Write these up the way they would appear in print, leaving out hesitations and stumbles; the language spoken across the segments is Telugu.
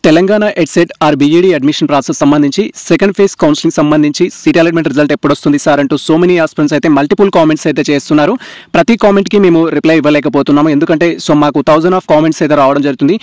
Telangana EdCET or BEd admission process సంబంధించి సెకండ్ ఫేజ్ కౌన్సిలింగ్ సంబంధించి సీట్ అలాట్మెంట్ రిజల్ట్ ఎప్పుడు వస్తుంది సార్ అంటూ సో మెనీ ఆస్పిరెంట్స్ అయితే మల్టిపుల్ కామెంట్స్ అయితే చేస్తున్నారు. ప్రతి కామెంట్కి మేము రిప్లై ఇవ్వలేకపోతున్నాము, ఎందుకంటే మాకు 1000 ఆఫ్ కామెంట్స్ అయితే రావడం జరుగుతుంది.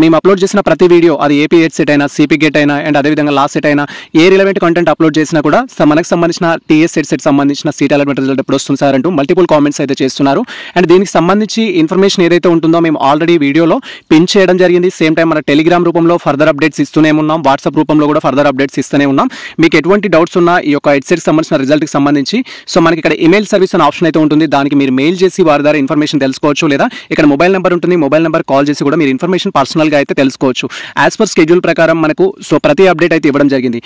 మేము అప్లోడ్ చేసిన ప్రతి వీడియో, అది ఏపీ ఎడ్సెట్ అయినా, సిపి గెట్ అయినా, అండ్ అదేవిధంగా లాస్ట్ సెట్ అయినా, ఏ రిలవెంట్ కంటెంట్ అప్లోడ్ చేసినా కూడా మనకు సంబంధించిన టీఎస్ ఎడ్సెట్ సంబంధించిన సీట్ అలాట్మెంట్ రిజల్ట్ ఎప్పుడు వస్తుంది సార్ అంటూ మల్టిపుల్ కామెంట్స్ అయితే చేస్తున్నారు. అండ్ దీనికి సంబంధించి ఇన్ఫర్మేషన్ ఏదైతే ఉంటుందో మేము ఆల్రెడీ వీడియోలో పిన్ చేయడం జరిగింది. సేమ్ టైం మన టెలిగ్రామ్ రూపంలో ఫర్దర్ అప్డేట్స్ ఇస్తూనే ఉన్నాం, వాట్సాప్ రూపంలో కూడా ఫర్దర్ అప్డేట్స్ ఇస్తూనే ఉన్నాం. మీకు ఎటువంటి డౌట్స్ ఉన్నా ఈ యొక్క ఎడ్సెట్ సంబంధించిన రిజల్ట్కి సంబంధించి మనకి ఇక్కడ ఇమెయిల్ సర్వీస్ అనే ఆప్షన్ అయితే ఉంటుంది. దానికి మీరు మెయిల్ చేసి వారి ద్వారా ఇన్ఫర్మేషన్ తెలుసుకోవచ్చు, లేదా ఇక్కడ మొబైల్ నెంబర్ ఉంటుంది, మొబైల్ నెంబర్ కాల్ చేసి కూడా మీరు ఇన్ఫర్మేషన్ పర్సనల్గా అయితే తెలుసుకోవచ్చు. యాజ్ పర్ షెడ్యూల్ ప్రకారం మనకు ప్రతి అప్డేట్ అయితే ఇవ్వడం జరిగింది.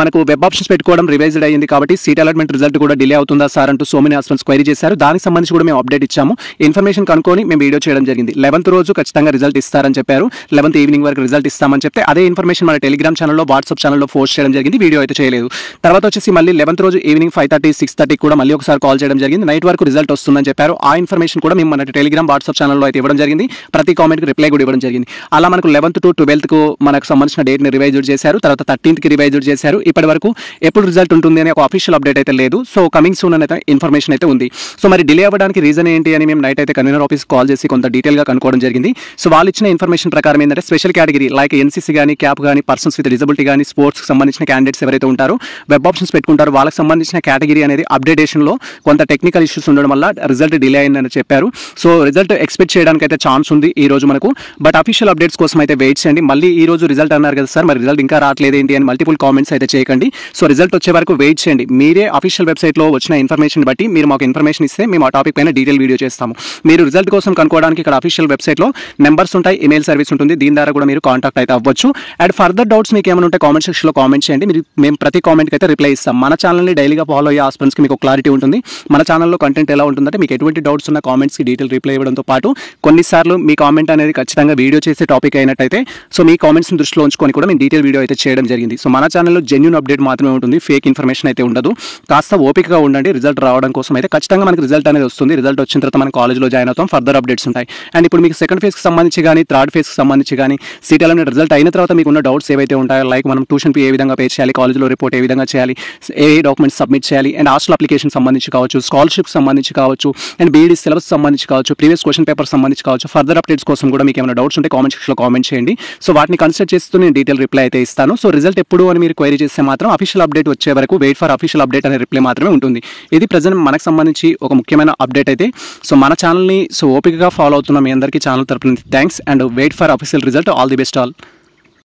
మనకు వెబ్ ఆప్షన్స్ పెట్టుకోవడం రివైజ్డ్ అయ్యింది, కాబట్టి సీట్ అలాట్మెంట్ రిజల్ట్ కూడా డిలే అవుతుందా సార్ అంటూ సో మెనీ ఆస్పిరెంట్స్ క్వైరీ చేశారు. దానికి సంబంధించి కూడా మేము అప్డేట్ ఇచ్చాము, ఇన్ఫర్మేషన్ కనుక్కొని మేము వీడియో చేయడం జరిగింది. 11th రోజు ఖచ్చితంగా రిజల్ట్ ఇస్తారని చెప్పారు. 11th ఈవినింగ్ వరకు రిజల్ట్ ఇస్తామని చెప్తే అదే ఇన్ఫర్మేషన్ మన టెలిగ్రామ్ ఛానల్లో, వాట్సాప్ ఛానల్లో పోస్ట్ చేయడం జరిగింది. వీడియో అయితే చేయలేదు. తర్వాత వచ్చేసి మళ్ళీ 11th రోజు ఈవినింగ్ 5:30, 6:30 కూడా మళ్ళీ ఒకసారి కాల్ చేయడం జరిగింది. నైట్ వరకు రిజల్ట్ వస్తుందని చెప్పారు. ఆ ఇన్ఫర్మేషన్ కూడా మేము మన టెలిగ్రామ్, వాట్సాప్ ఛానల్లో అయితే ఇవ్వడం జరిగింది. ప్రతి కామెంట్కి రిప్లై కూడా ఇవ్వడం జరిగింది. అలా మనకు 11th to 12th మనకు సంబంధించిన డేట్ని రివైజ్డ్ చేశారు. తర్వాత 13th రివైజ్డ్ చేశారు. ఇప్పటి వరకు ఎప్పుడు రిజల్ట్ ఉంటుంది అని ఒక అఫీషియల్ అప్డేట్ అయితే లేదు. కమింగ్ సూన్ అనేది ఇన్ఫర్మేషన్ అయితే ఉంది. మరి డిలే అవ్వడానికి రీజన్ ఏంటి అని మేము నైట్ అయితే కన్వీనర్ ఆఫీస్ కాల్ చేసి కొంత డీటెయిల్గా కనుక్కోవడం జరిగింది. వాళ్ళు ఇచ్చిన ఇన్ఫర్మేషన్ ప్రకారం ఏంటంటే స్పెషల్ కేటగిరీ లైక్ ఎన్సీసీ కానీ, క్యాప్ కానీ, పర్సన్స్ విత్ డిజబిలిటీ కానీ, స్పోర్ట్స్కి సంబంధించిన క్యాండిడేట్స్ ఎవరైతే ఉంటారో, వెబ్ ఆప్షన్స్ పెట్టుకుంటారో, వాళ్ళకి సంబంధించిన కేటగిరీ అనేది అప్డేటేషన్లో కొంత టెక్నికల్ ఇష్యూస్ ఉండడం వల్ల రిజల్ట్ డిలే అయిందని చెప్పారు. రిజల్ట్ ఎక్స్పెక్ట్ చేయడానికి అయితే ఛాన్స్ ఉంది ఈ రోజు మనకు. బట్ అఫీషియల్ అప్డేట్స్ కోసం అయితే వెయిట్ చేయండి. మళ్ళీ ఈ రోజు రిజల్ట్ అన్నారు కదా సార్, మరి రిజల్ట్ ఇంకా రావట్లేదు ఏంటి అని మల్టిపుల్ కామెంట్స్ అయితే చేయకండి. రిజల్ట్ వచ్చే వరకు వెయిట్ చేయండి. మీరే అఫీషియల్ వెబ్సైట్లో వచ్చిన ఇన్ఫర్మేషన్ బట్టి మీరు మాకు ఇన్ఫర్మేషన్ ఇస్తే మేము ఆ టాపిక్ పైన డీటెయిల్ వీడియో చేస్తాము. మీరు రిజల్ట్ కోసం కనుక్కోవడానికి ఇక్కడ అఫీషియల్ వెబ్సైట్లో నెంబర్స్ ఉంటాయి, ఇమెయిల్ సర్వీస్ ఉంటుంది, దీని ద్వారా కూడా మీరు కాంటాక్ట్ అయితే అవ్వచ్చు. అండ్ ఫర్దర్ డౌట్స్ మీకు ఏమైనా ఉంటే కామెంట్ సెక్షన్లో కామెంట్ చేయండి. మేము ప్రతి కామెంట్కి అయితే రిప్లై ఇస్తాం. మన ఛానల్ని డైలీగా ఫాలో అయ్యే ఆస్పిరెంట్స్కి మీకు క్లారిటీ ఉంటుంది. మన ఛానల్లో కంటెంట్ ఎలా ఉంటుందంటే మీకు ఎటువంటి డౌట్స్ ఉన్న కామెంట్స్కి డీటెయిల్ రిప్లై ఇవ్వడంతో పాటు కొన్నిసార్లు మీ కామెంట్ అనేది ఖచ్చితంగా వీడియో చేసే టాపిక్ అయినట్టయితే మీ కామెంట్స్ని దృష్టిలో ఉంచుకొని కూడా మేము డీటెయిల్ వీడియో అయితే చేయడం జరిగింది. మన ఛానల్లో జెన్యూన్ అప్డేట్ మాత్రమే ఉంటుంది, ఫేక్ ఇన్ఫర్మేషన్ అయితే ఉండదు. కాస్త ఓపికగా ఉండండి. రిజల్ట్ రావడం కోసం అయితే ఖచ్చితంగా మనకి రిజల్ట్ అనేది వస్తుంది. రిజల్ట్ వచ్చిన తర్వాత మన కాలేజ్లో జాయిన్ అవుతాం, ఫర్దర్ అప్డేట్స్ ఉంటాయి. అండ్ ఇప్పుడు మీకు సెకండ్ ఫేజ్కి సంబంధించి కానీ, థర్డ్ ఫేజ్కి సంబంధించి కానీ, సీట్ అలాట్మెంట్ రిజల్ట్ అయిన తర్వాత మీకు ఉన్న డౌట్స్ ఏవైతే ఉంటాయో, లైక్ మనం ట్యూషన్ ఫీ ఏ విధంగా పే చేయాలి, కాలేజ్లో రిపోర్ట్ ఏ విధంగా చేయాలి, ఏ డాక్యుమెంట్స్ సబ్మిట్ చేయాలి, అండ్ హాస్టల్ అప్లికేషన్ సంబంధించి కావచ్చు, స్కాలర్షిప్ సంబంధించి కావచ్చు, అండ్ బీఈడీ సిలబస్ సంబంధించి కావచ్చు, ప్రీవియస్ క్వశ్చన్ పేపర్ సంబంధించి కావచ్చు, ఫర్దర్ అప్డేట్స్ కోసం కూడా మీకు ఏమైనా డౌట్స్ ఉంటే కామెంట్ సెక్షన్లో కామెంట్ చేయండి. వాటిని కన్సిడర్ చేస్తూ నేను డీటెయిల్ రిప్లై అయితే ఇస్తాను. రిజల్ట్ ఎప్పుడు అని మీరు క్వైరీ చేస్తే మాత్రం అఫీషియల్ అప్డేట్ వచ్చే వరకు వెయిట్ ఫర్ అఫీషియల్ అప్డేట్ అనే రిప్లై మాత్రమే ఉంటుంది. ఇది ప్రజెంట్ మనకు సంబంధించి ఒక ముఖ్యమైన అప్డేట్ అయితే. మన ఛానల్ని ఓపికగా ఫాలో అవుతున్న మీ అందరికీ ఛానల్ తరపున thanks and wait for official result. All the best all.